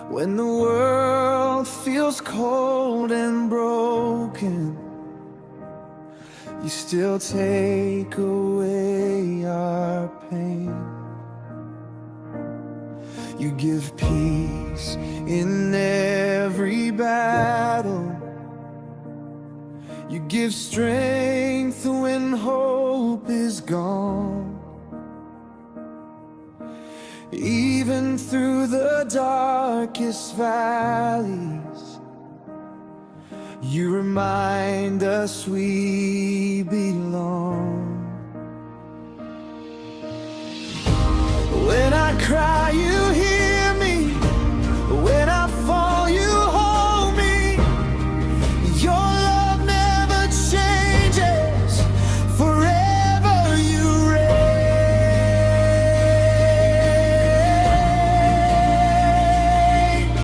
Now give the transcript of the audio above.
When the world feels cold and broken, you still take away our pain. You give peace in every battle. You give strength when hope is gone. Even through the darkest valleys, you remind us we belong. When I cry, you